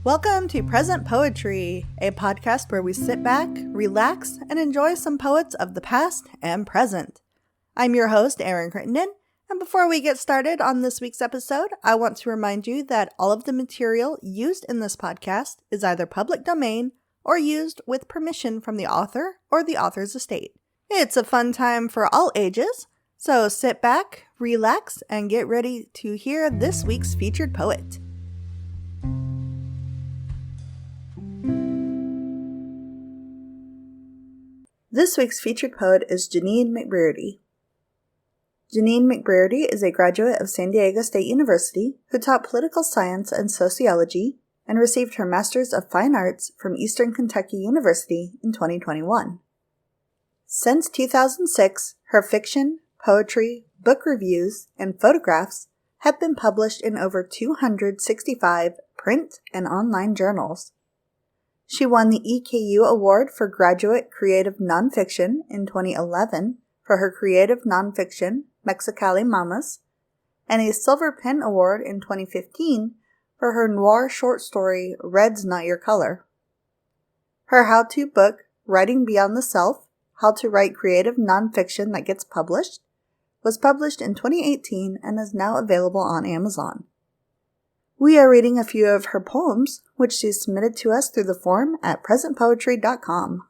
Welcome to Present Poetry, a podcast where we sit back, relax, and enjoy some poets of the past and present. I'm your host, Erin Crittenden, and before we get started on this week's episode, I want to remind you that all of the material used in this podcast is either public domain or used with permission from the author or the author's estate. It's a fun time for all ages, so sit back, relax, and get ready to hear this week's featured poet. This week's featured poet is Jenean McBrearty. Jenean McBrearty is a graduate of San Diego State University who taught Political Science and Sociology and received her Master's of Fine Arts from Eastern Kentucky University in 2021. Since 2006, her fiction, poetry, book reviews, and photographs have been published in over 265 print and online journals. She won the EKU Award for Graduate Creative Nonfiction in 2011 for her creative nonfiction, Mexicali Mamas, and a Silver Pen Award in 2015 for her noir short story, Red's Not Your Color. Her how-to book, Writing Beyond the Self, How to Write Creative Nonfiction That Gets Published, was published in 2018 and is now available on Amazon. We are reading a few of her poems, which she submitted to us through the form at presentpoetry.com.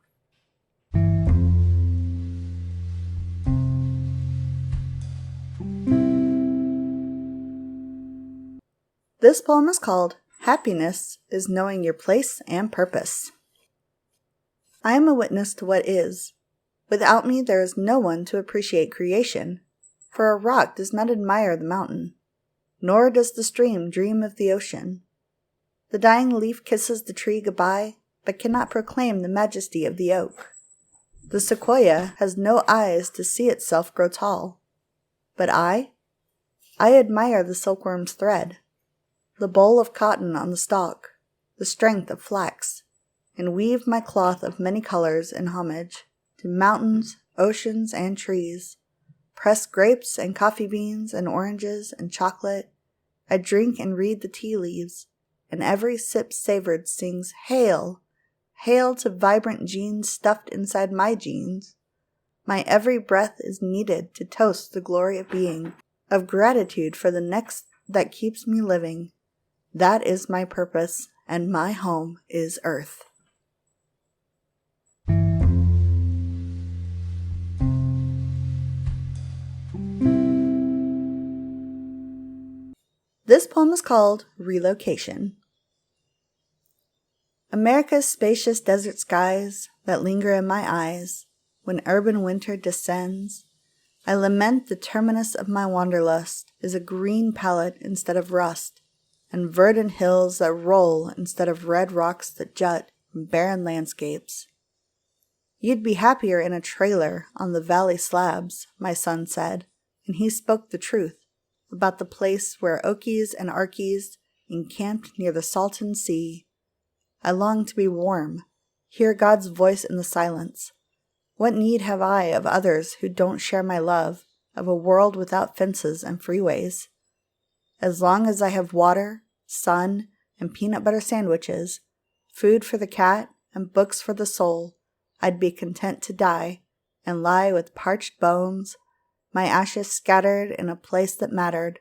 This poem is called Happiness is Knowing Your Place and Purpose. I am a witness to what is. Without me there is no one to appreciate creation, for a rock does not admire the mountain, nor does the stream dream of the ocean. The dying leaf kisses the tree goodbye, but cannot proclaim the majesty of the oak. The sequoia has no eyes to see itself grow tall. But I admire the silkworm's thread, the bowl of cotton on the stalk, the strength of flax, and weave my cloth of many colors in homage to mountains, oceans, and trees. Press grapes and coffee beans and oranges and chocolate. I drink and read the tea leaves, and every sip savored sings, Hail! Hail to vibrant genes stuffed inside my genes. My every breath is needed to toast the glory of being, of gratitude for the next that keeps me living. That is my purpose, and my home is Earth. This poem is called Relocation. America's spacious desert skies that linger in my eyes when urban winter descends. I lament the terminus of my wanderlust is a green palette instead of rust, and verdant hills that roll instead of red rocks that jut from barren landscapes. You'd be happier in a trailer on the valley slabs, my son said, and he spoke the truth about the place where Okies and Arkies encamped near the Salton Sea. I long to be warm, hear God's voice in the silence. What need have I of others who don't share my love of a world without fences and freeways? As long as I have water, sun, and peanut butter sandwiches, food for the cat, and books for the soul, I'd be content to die and lie with parched bones, my ashes scattered in a place that mattered,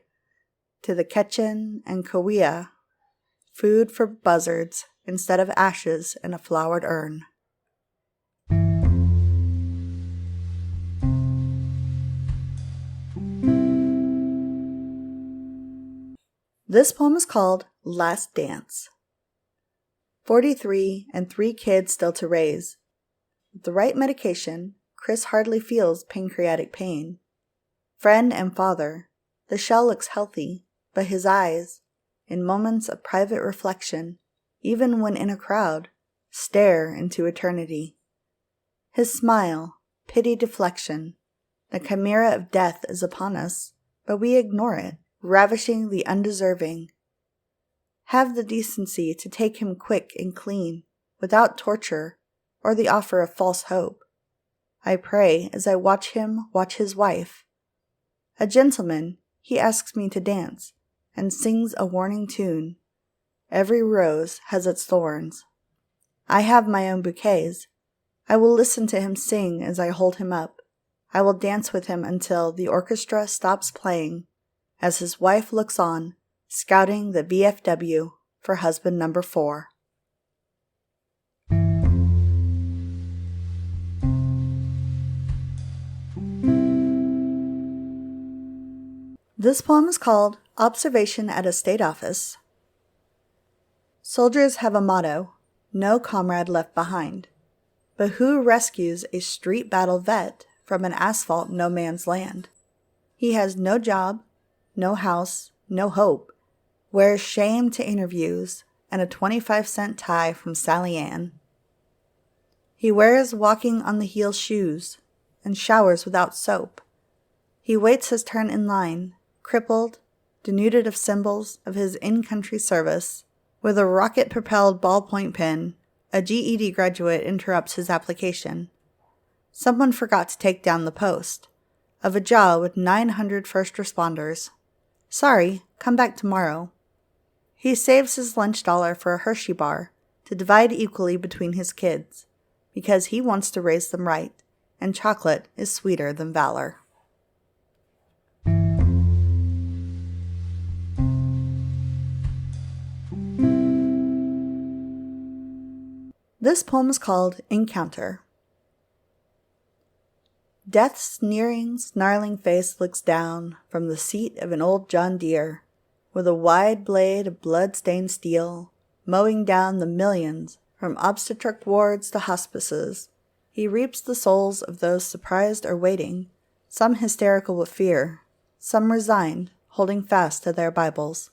to the Ketchen and Kauai, food for buzzards instead of ashes in a flowered urn. This poem is called Last Dance. 43 and 3 kids still to raise. With the right medication, Chris hardly feels pancreatic pain. Friend and father, the shell looks healthy, but his eyes, in moments of private reflection, even when in a crowd, stare into eternity. His smile, pity deflection, the chimera of death is upon us, but we ignore it, ravishing the undeserving. Have the decency to take him quick and clean, without torture or the offer of false hope. I pray as I watch him watch his wife. A gentleman, he asks me to dance, and sings a warning tune. Every rose has its thorns. I have my own bouquets. I will listen to him sing as I hold him up. I will dance with him until the orchestra stops playing, as his wife looks on, scouting the VFW for husband number 4. This poem is called Observation at a State Office. Soldiers have a motto, no comrade left behind. But who rescues a street battle vet from an asphalt no man's land? He has no job, no house, no hope, wears shame to interviews, and a 25-cent tie from Sally Ann. He wears walking on the heel shoes and showers without soap. He waits his turn in line, crippled, denuded of symbols of his in-country service. With a rocket-propelled ballpoint pen, a GED graduate interrupts his application. Someone forgot to take down the post of a job with 900 first responders. Sorry, come back tomorrow. He saves his lunch dollar for a Hershey bar to divide equally between his kids, because he wants to raise them right, and chocolate is sweeter than valor. This poem is called Encounter. Death's sneering, snarling face looks down from the seat of an old John Deere, with a wide blade of blood-stained steel, mowing down the millions from obstetric wards to hospices. He reaps the souls of those surprised or waiting, some hysterical with fear, some resigned, holding fast to their Bibles.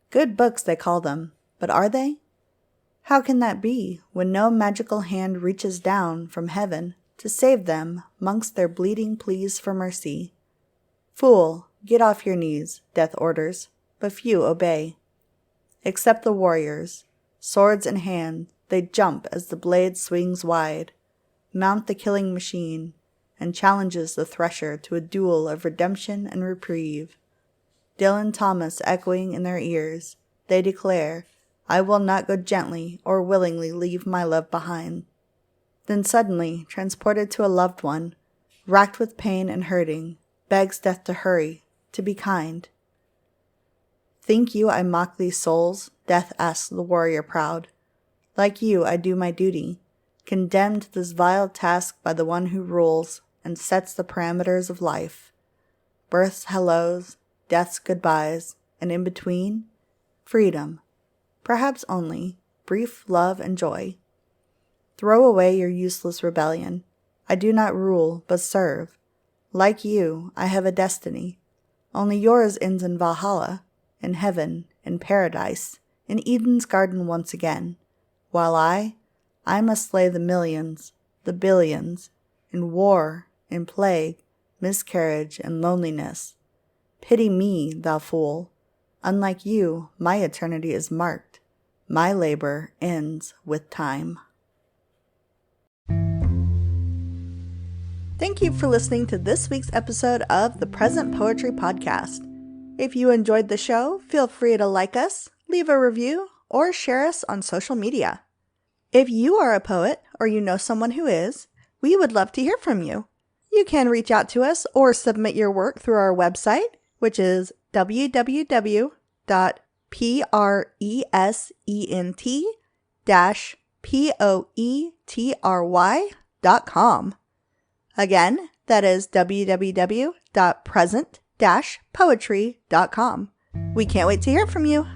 Good books they call them, but are they? How can that be when no magical hand reaches down from heaven to save them mongst their bleeding pleas for mercy? Fool, get off your knees, death orders, but few obey. Except the warriors, swords in hand, they jump as the blade swings wide, mount the killing machine, and challenges the thresher to a duel of redemption and reprieve. Dylan Thomas echoing in their ears, they declare, I will not go gently or willingly leave my love behind. Then suddenly, transported to a loved one, racked with pain and hurting, begs death to hurry, to be kind. Think you I mock these souls? Death asks the warrior proud. Like you, I do my duty, condemned to this vile task by the one who rules and sets the parameters of life. Birth's hellos, death's goodbyes, and in between, freedom. Perhaps only brief love and joy. Throw away your useless rebellion. I do not rule, but serve. Like you, I have a destiny. Only yours ends in Valhalla, in heaven, in paradise, in Eden's garden once again. While I must slay the millions, the billions, in war, in plague, miscarriage, and loneliness. Pity me, thou fool. Unlike you, my eternity is marked. My labor ends with time. Thank you for listening to this week's episode of the Present Poetry Podcast. If you enjoyed the show, feel free to like us, leave a review, or share us on social media. If you are a poet or you know someone who is, we would love to hear from you. You can reach out to us or submit your work through our website, which is www.present-poetry.com. Again, that is www.present-poetry.com. We can't wait to hear from you.